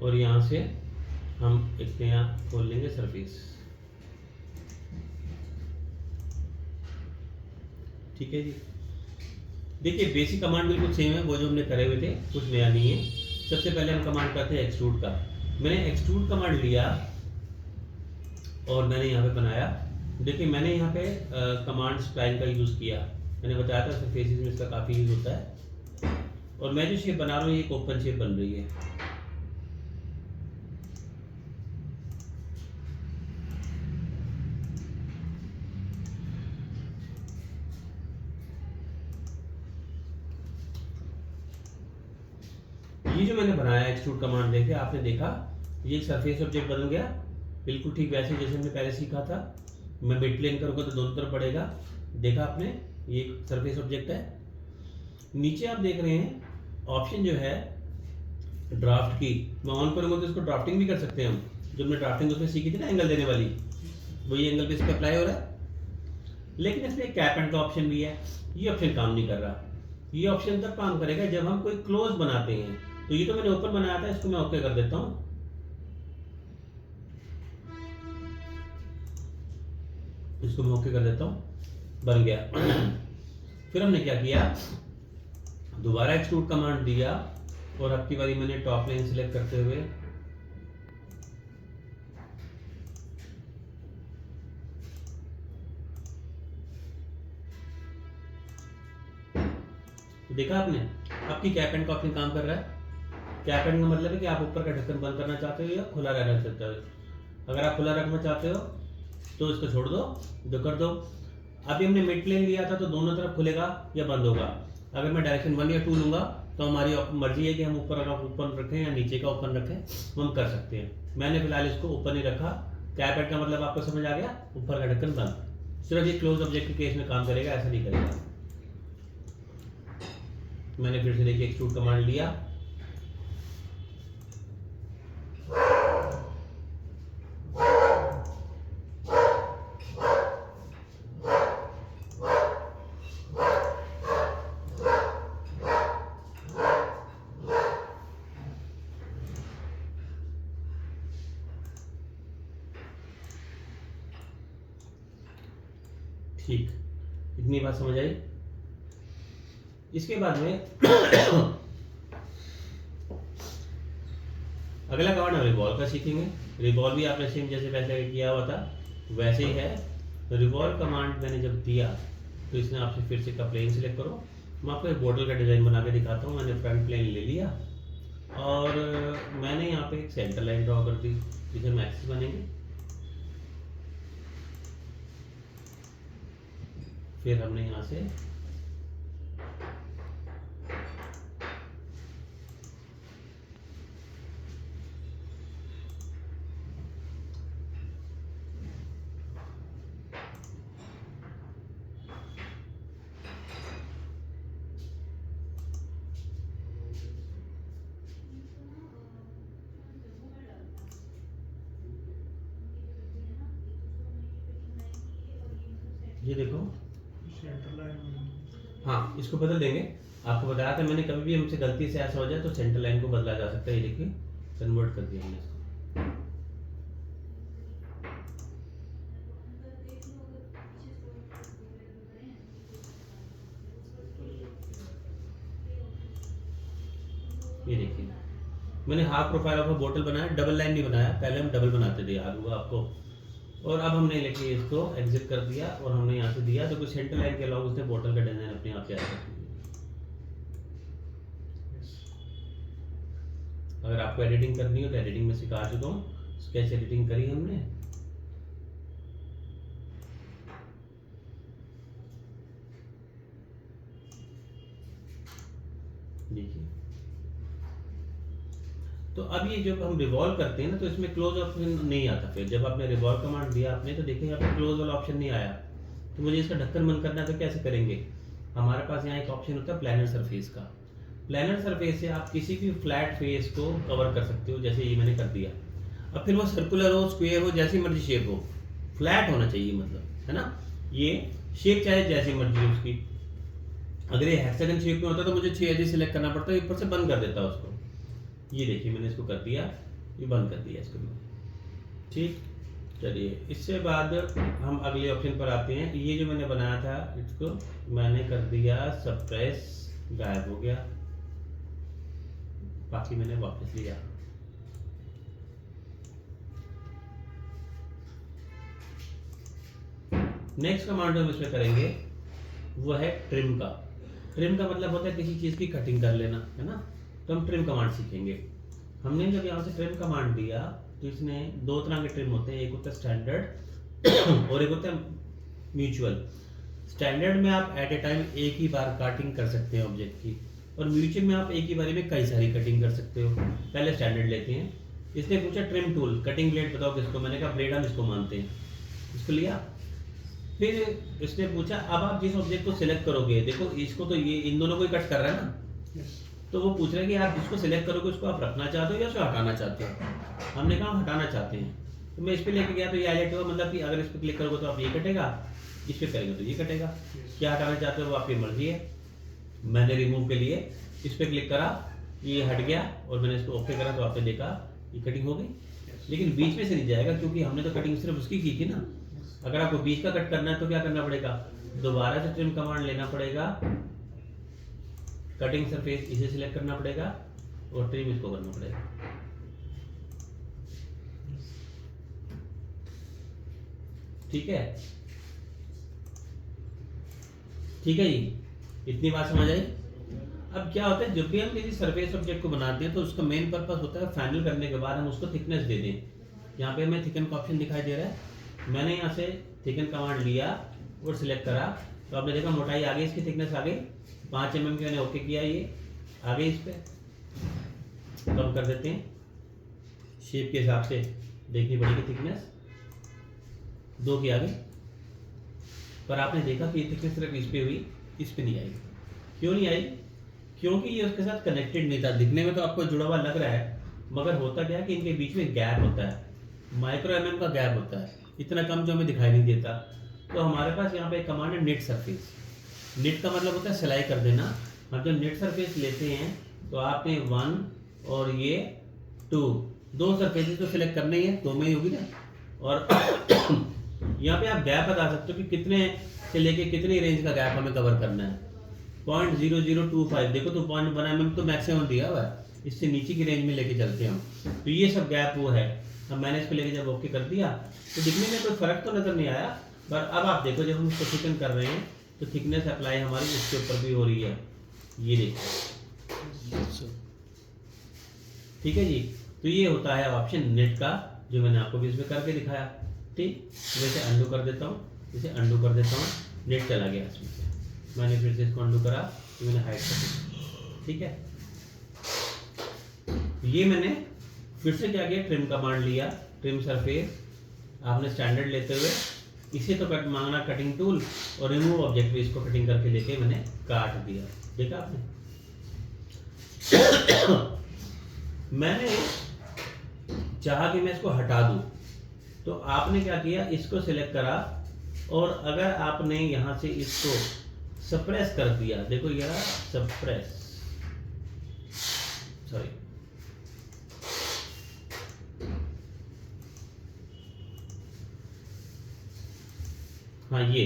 और यहाँ से हम एक नया खोल लेंगे सरफेस। ठीक है जी। देखिए बेसिक कमांड बिल्कुल सेम है, वो जो हमने करे हुए थे, कुछ नया नहीं है। सबसे पहले हम कमांड करते हैं एक्सट्रूड का। मैंने एक्सट्रूड कमांड लिया और मैंने यहाँ पे बनाया। देखिए मैंने यहाँ पे कमांड स्प्लाइन का यूज़ किया। मैंने बताया था सरफेसेस में इसका काफ़ी यूज़ होता है। और मैं जो शेप बना रहा हूँ ये एक ओपन शेप बन रही है। ये जो मैंने बनाया एक्सट्रूड कमांड देके आपने देखा ये एक सरफेस ऑब्जेक्ट बन गया, बिल्कुल ठीक वैसे जैसे हमने पहले सीखा था। मैं मिड प्लेन करूँगा तो दोनों तरफ पड़ेगा। देखा आपने, ये एक सरफेस ऑब्जेक्ट है। नीचे आप देख रहे हैं ऑप्शन जो है ड्राफ्ट की, मैं ऑन करूँगा तो इसको ड्राफ्टिंग भी कर सकते हैं हम। जो हमने ड्राफ्टिंग उसमें सीखी थी ना एंगल देने वाली, वही एंगल पे इस पर अप्लाई हो रहा है। लेकिन इसमें एक कैप एंड का ऑप्शन भी है, ये ऑप्शन काम नहीं कर रहा। ये ऑप्शन तब काम करेगा जब हम कोई क्लोज बनाते हैं। तो ये तो मैंने ओपन बनाया था, इसको मैं ओके कर देता हूँ। इसको मैं ओके कर देता हूँ, बन गया। फिर हमने क्या किया, दोबारा एक्सट्रूड कमांड दिया और अब की बारी मैंने टॉप लाइन सिलेक्ट करते हुए देखा आपने, आपकी कैप एंड का ऑप्शन काम कर रहा है। कैप एंड का मतलब है कि आप ऊपर का ढक्कन बंद करना चाहते हो या खुला रहना चाहते हो। अगर आप खुला रखना चाहते हो तो इसको छोड़ दो, जो कर दो। अभी हमने मिड प्लेन लिया था तो दोनों तरफ खुलेगा या बंद होगा। अगर मैं डायरेक्शन 1 या 2 लूंगा तो हमारी मर्जी है कि हम ऊपर का ओपन रखें या नीचे का ओपन रखें, हम कर सकते हैं। मैंने फिलहाल इसको ओपन ही रखा। कैप एंड का मतलब आपको समझ आ गया, ऊपर का ढक्कन बंद। सिर्फ ये क्लोज ऑब्जेक्ट के केस में काम करेगा, ऐसा नहीं करेगा। मैंने फिर से देखिए एक्सट्रूड कमांड लिया, ठीक, इतनी बात समझ आई। इसके बाद में अगला कमांड हम रिवॉल्व का सीखेंगे। रिवॉल्व भी आपने सेम जैसे पहले किया हुआ था वैसे ही है। रिवॉल्व कमांड मैंने जब दिया तो इसने आपसे फिर से का प्लेन सिलेक्ट करो। मैं आपको एक बोतल का डिज़ाइन बना के दिखाता हूँ। मैंने फ्रंट प्लेन ले लिया और मैंने यहाँ पे एक सेंटर लाइन ड्रॉ कर दी जिसे हम एक्सिस बनेंगे। फिर हमने यहाँ से ये देखो, हाँ इसको बदल देंगे। आपको बताया था मैंने, कभी भी हमसे गलती से ऐसा हो जाए तो सेंटर लाइन को बदला जा सकता है। ये देखिए कन्वर्ट कर दिया हमने इसको। ये देखिए मैंने हाफ प्रोफाइल ऑफ बोतल बनाया, डबल लाइन नहीं बनाया। पहले हम डबल बनाते थे, याद हुआ आपको। और अब हमने लेके इसको एग्जिट कर दिया और हमने यहाँ से दिया तो कोई सेंटर लाइन के अलावा उसने बोतल का डिजाइन अपने आप तैयार कर दिया। अगर आपको एडिटिंग करनी हो तो एडिटिंग में सिखा चुका हूँ, स्केच एडिटिंग करी हमने। देखिए तो अब ये जब हम रिवॉल्व करते हैं ना तो इसमें क्लोज ऑप्शन नहीं आता। फिर जब आपने रिवॉल्व कमांड दिया आपने तो देखिए यहाँ पे क्लोज वाला ऑप्शन नहीं आया। तो मुझे इसका ढक्कन बंद करना है तो कैसे करेंगे। हमारे पास यहाँ एक ऑप्शन होता है प्लैनर सरफेस का। प्लैनर सरफेस से आप किसी भी फ्लैट फेस को कवर कर सकते हो, जैसे ये मैंने कर दिया। अब फिर वो सर्कुलर हो, स्क्वायर हो, जैसी मर्जी शेप हो, फ्लैट होना चाहिए मतलब, है ना। ये शेप चाहे जैसी मर्जी हो उसकी। अगर ये हेक्सागन शेप में होता तो मुझे 6 एजेस सिलेक्ट करना पड़ता है, ऊपर से बंद कर देता उसको। ये देखिए मैंने इसको कर दिया ये बंद कर दिया इसको। ठीक, चलिए इससे बाद हम अगले ऑप्शन पर आते हैं। ये जो मैंने बनाया था इसको मैंने कर दिया सप्रेस, गायब हो गया, बाकी मैंने वापस लिया। नेक्स्ट कमांड हम इसमें करेंगे वो है ट्रिम का। ट्रिम का मतलब होता है किसी चीज़ की कटिंग कर लेना, है ना। तो हम ट्रिम कमांड सीखेंगे। हमने जब यहाँ से ट्रिम कमांड दिया तो इसने दो तरह के ट्रिम होते हैं, एक होता है स्टैंडर्ड और एक होता है म्यूचुअल। स्टैंडर्ड में आप एट ए टाइम एक ही बार कटिंग कर सकते हैं ऑब्जेक्ट की, और म्यूचुअल में आप एक ही बारी में कई सारी कटिंग कर सकते हो। पहले स्टैंडर्ड लेते हैं। इसने पूछा ट्रिम टूल, कटिंग ब्लेड बताओ किसको, मैंने कहा ब्लेड हम इसको मानते हैं, इसको लिया। फिर इसने पूछा अब आप जिस ऑब्जेक्ट को सिलेक्ट करोगे, देखो इसको तो ये इन दोनों को ही कट कर रहा है ना, तो वो पूछ रहा है कि आप जिसको सिलेक्ट करोगे उसको आप रखना चाहते हो या उसको हटाना चाहते हो। हमने कहा हटाना चाहते हैं, तो मैं इस पे लेके गया तो ये हाईलाइट हुआ, मतलब कि अगर इस पे क्लिक करोगे तो आप ये कटेगा, इस पे करेंगे तो ये कटेगा। क्या हटाना चाहते हो वो आपकी मर्जी है। मैंने रिमूव के लिए इस पे क्लिक करा, ये हट गया, और मैंने इसको ओके करा तो आपने देखा ये कटिंग हो गई। लेकिन बीच में से नहीं जाएगा क्योंकि हमने तो कटिंग सिर्फ उसकी की थी ना। अगर आपको बीच का कट करना है तो क्या करना पड़ेगा, दोबारा से ट्रिम कमांड लेना पड़ेगा, कटिंग सरफेस इसे सिलेक्ट करना पड़ेगा और ट्रिम इसको करना पड़ेगा। ठीक है, ठीक है जी, इतनी बात समझ आई। अब क्या होता है, जब भी हम किसी सरफेस ऑब्जेक्ट को बनाते हैं तो उसका मेन पर्पस होता है फाइनल करने के बाद हम उसको थिकनेस दे दें। यहाँ पे हमें थिकन का ऑप्शन दिखाई दे रहा है, मैंने यहाँ से थिकन कमांड लिया और सिलेक्ट करा, तो आपने देखा मोटाई आ गई, इसकी थिकनेस आ गई 5 mm की। मैंने ओके किया, ये आ गई। इस पे कम कर देते हैं, शेप के हिसाब से देखनी पड़ेगी थिकनेस, 2 की आ गई। पर आपने देखा कि ये थिकनेस सिर्फ इस पे हुई, इस पे नहीं आई। क्यों नहीं आई, क्योंकि ये उसके साथ कनेक्टेड नहीं था। दिखने में तो आपको जुड़ा हुआ लग रहा है, मगर होता क्या है कि इनके बीच में गैप होता है, माइक्रो mm का गैप होता है, इतना कम जो हमें दिखाई नहीं देता। तो हमारे पास यहाँ पे एक कमांड है नेट सरफेस। नेट का मतलब होता है सिलाई कर देना। हम जब नेट सरफेस लेते हैं तो आपने 1 और ये 2 सरफेसेस तो सिलेक्ट करने ही है, 2 में ही होगी ना। और यहाँ पे आप गैप बता सकते हो कि कितने से लेके कितनी रेंज का गैप हमें कवर करना है। 0.0025, देखो तो 1 mm तो मैक्सिमम दिया हुआ है, इससे नीचे की रेंज में लेके चलते हैं हम। तो ये सब गैप वो है। अब मैंने इसको लेके जब ओके कर दिया तो दिखने में कोई फर्क तो नजर नहीं आया, पर अब आप देखो जब हम इसको थिकन कर रहे हैं तो थिकनेस अप्लाई हमारी इसके ऊपर भी हो रही है, ये देखो। ठीक है जी, तो ये होता है ऑप्शन नेट का, जो मैंने आपको भी इसमें करके दिखाया। ठीक, वैसे अंडू कर देता हूँ, इसे अंडू कर देता हूँ, नेट चला गया इसमें से। मैंने फिर से इसको अंडू करा तो मैंने हाइड कर दिया। ठीक है, ये मैंने फिर से क्या किया, ट्रिम कमांड लिया, ट्रिम सरफेस। आपने स्टैंडर्ड लेते हुए इसे तो कट मांगना कटिंग टूल, और रिमूव ऑब्जेक्ट भी इसको कटिंग करके लेके मैंने काट दिया। देखा आपने। मैंने चाहा कि मैं इसको हटा दूं, तो आपने क्या किया, इसको सिलेक्ट करा, और अगर आपने यहां से इसको सप्रेस कर दिया, देखो ये सप्रेस, सॉरी, हाँ ये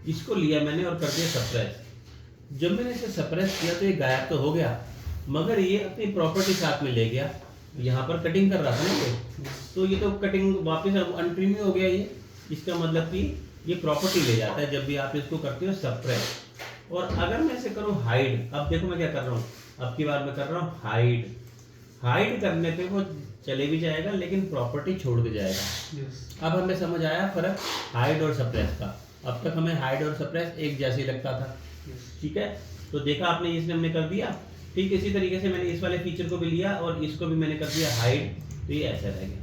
इसको लिया मैंने और कर दिया सप्रेस। जब मैंने इसे सप्रेस किया तो ये गायब तो हो गया, मगर ये अपनी प्रॉपर्टी साथ में ले गया। यहाँ पर कटिंग कर रहा था ना ये, तो ये तो कटिंग वापस अनट्रिम हो गया ये। इसका मतलब कि ये प्रॉपर्टी ले जाता है जब भी आप इसको करते हो सप्रेस। और अगर मैं इसे करूँ हाइड, अब देखो मैं क्या कर रहा हूँ, अब की बार मैं कर रहा हूँ हाइड। हाइड करने पे वो चले भी जाएगा लेकिन प्रॉपर्टी छोड़ के जाएगा। अब हमें समझ आया फर्क हाइड और सप्रेस का। अब तक हमें हाइड और सप्रेस एक जैसे ही लगता था। ठीक है, तो देखा आपने, इसने हमने कर दिया। ठीक इसी तरीके से मैंने इस वाले फीचर को भी लिया और इसको भी मैंने कर दिया हाइड, तो ये ऐसा रह गया।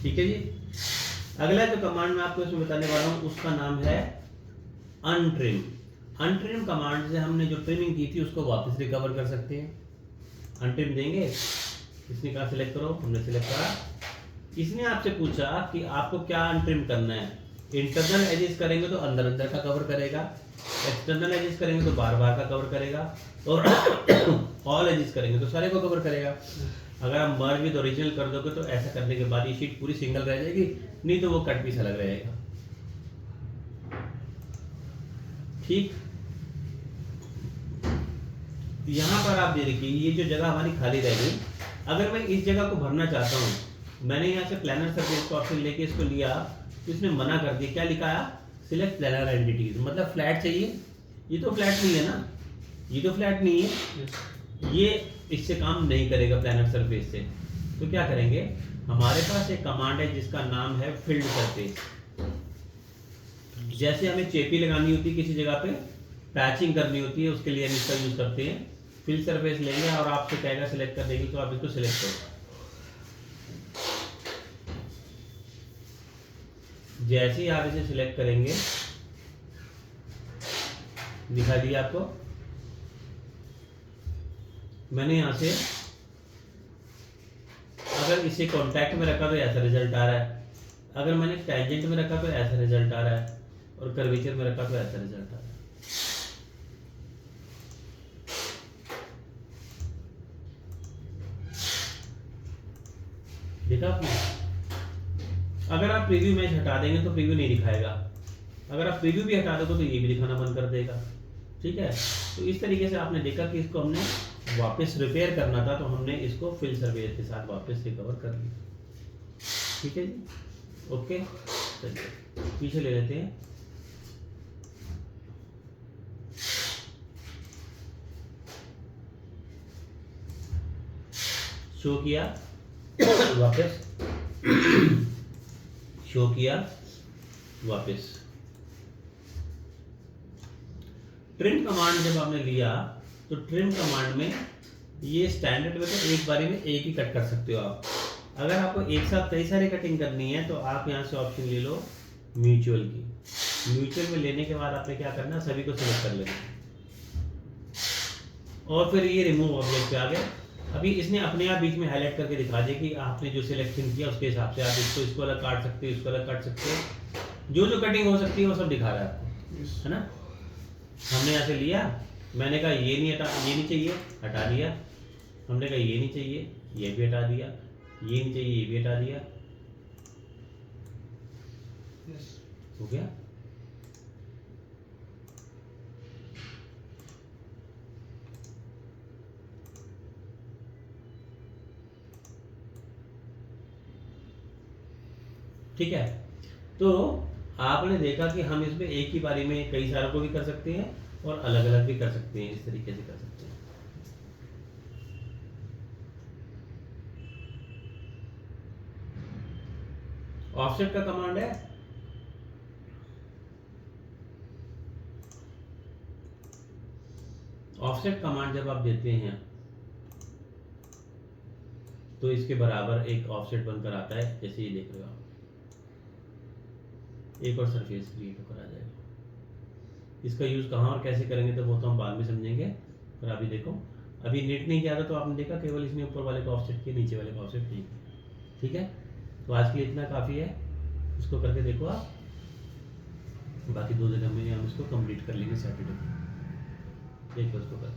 ठीक है जी, अगला जो कमांड मैं आपको इसमें बताने वाला हूँ उसका नाम है अनट्रिम। अनट्रिम कमांड से हमने जो ट्रिमिंग की थी उसको वापस रिकवर कर सकते हैं। अनट्रिम देंगे, इसने कहा सिलेक्ट करो, हमने सिलेक्ट करा। इसने आपसे पूछा कि आपको क्या अनट्रिम करना है। इंटरनल एजेस करेंगे तो अंदर अंदर का कवर करेगा, एक्सटर्नल एजेस करेंगे तो बार बार का कवर करेगा, और ऑल एजेस करेंगे तो सारे को कवर करेगा। अगर आप मर्ज विद ओरिजिनल कर दोगे तो ऐसा करने के बाद ये शीट पूरी सिंगल रह जाएगी, नहीं तो वो कट पीस अलग रहेगा। ठीक, यहाँ पर आप देखिए ये जो जगह हमारी खाली रह गई, अगर मैं इस जगह को भरना चाहता हूँ, मैंने यहाँ से प्लानर सरफेस का ऑप्शन लेके इसको लिया तो इसने मना कर दिया। क्या लिखा है? सिलेक्ट प्लानर एंटिटीज, मतलब फ्लैट चाहिए। ये तो फ्लैट नहीं है ना, ये तो फ्लैट नहीं है, ये इससे काम नहीं करेगा प्लानर सरफेस से। तो क्या करेंगे, हमारे पास एक कमांड है जिसका नाम है फिल्ड सरफेस। जैसे हमें चेपी लगानी होती है किसी जगह पे, पैचिंग करनी होती है, उसके लिए हम इसका यूज करते हैं। फिल्ड सरफेस लेंगे और आपसे कहेगा सिलेक्ट कर देंगे, तो आप इसको सिलेक्ट करो। जैसे ही आप इसे सिलेक्ट करेंगे, दिखा दिया आपको, मैंने यहां से अगर इसे कॉन्टैक्ट में रखा तो ऐसा रिजल्ट आ रहा है, अगर मैंने टैंजेंट में रखा तो ऐसा रिजल्ट आ रहा है, और कर्वेचर में रखा तो ऐसा रिजल्ट आ रहा है। देखा आपने? अगर आप प्रीव्यू मैच हटा देंगे तो प्रीव्यू नहीं दिखाएगा, अगर आप प्रीव्यू भी हटा दोगे तो ये भी दिखाना बंद कर देगा। ठीक है, तो इस तरीके से आपने देखा कि इसको हमने वापस रिपेयर करना था, तो हमने इसको फिल सर्वेयर के साथ वापस रिकवर कर लिया। ठीक है जी, ओके, चलिए पीछे ले लेते हैं। शो किया वापस, शो किया वापस। ट्रिम कमांड जब आपने लिया तो ट्रिम कमांड में ये स्टैंडर्ड में तो एक बारी में एक ही कट कर सकते हो आप। अगर आपको एक साथ कई सारी कटिंग करनी है तो आप यहाँ से ऑप्शन ले लो म्यूचुअल की। म्यूचुअल में लेने के बाद आपने क्या करना है, सभी को सिलेक्ट कर लेना और फिर ये रिमूव ऑब्जेक्ट पे आ गया। अभी इसने अपने आप बीच में हाईलाइट करके दिखा दिया कि आपने जो सिलेक्शन किया उसके हिसाब से आप इसको अलग काट सकते हो, इसको अलग काट सकते हो, जो जो कटिंग हो सकती है वो सब दिखा रहा है आपको, है ना। हमने यहाँ से लिया, मैंने कहा ये नहीं हटा, ये नहीं चाहिए, हटा दिया। हमने कहा ये नहीं चाहिए, ये भी हटा दिया, ये नहीं चाहिए, ये भी हटा दिया, हो गया। ठीक है, तो आपने देखा कि हम इसमें एक ही बारी में कई सारों को भी कर सकते हैं और अलग अलग भी कर सकते हैं, इस तरीके से कर सकते हैं। ऑफसेट का कमांड है, ऑफसेट कमांड जब आप देते हैं तो इसके बराबर एक ऑफसेट बनकर आता है, जैसे ये देख रहे हो आप, एक और सरफेस क्रिएट होकर आ जाएगा। इसका यूज कहाँ और कैसे करेंगे तो वो तो हम बाद में समझेंगे, पर अभी देखो, अभी नेट नहीं किया था तो आपने देखा केवल इसने ऊपर वाले का ऑफसेट किया, नीचे वाले का ऑफसेट नहीं किया। ठीक है, तो आज के लिए इतना काफ़ी है, इसको करके देखो आप, बाकी 2 जगह में हम इसको कंप्लीट कर लेंगे सैटरडे। देखो इसको कर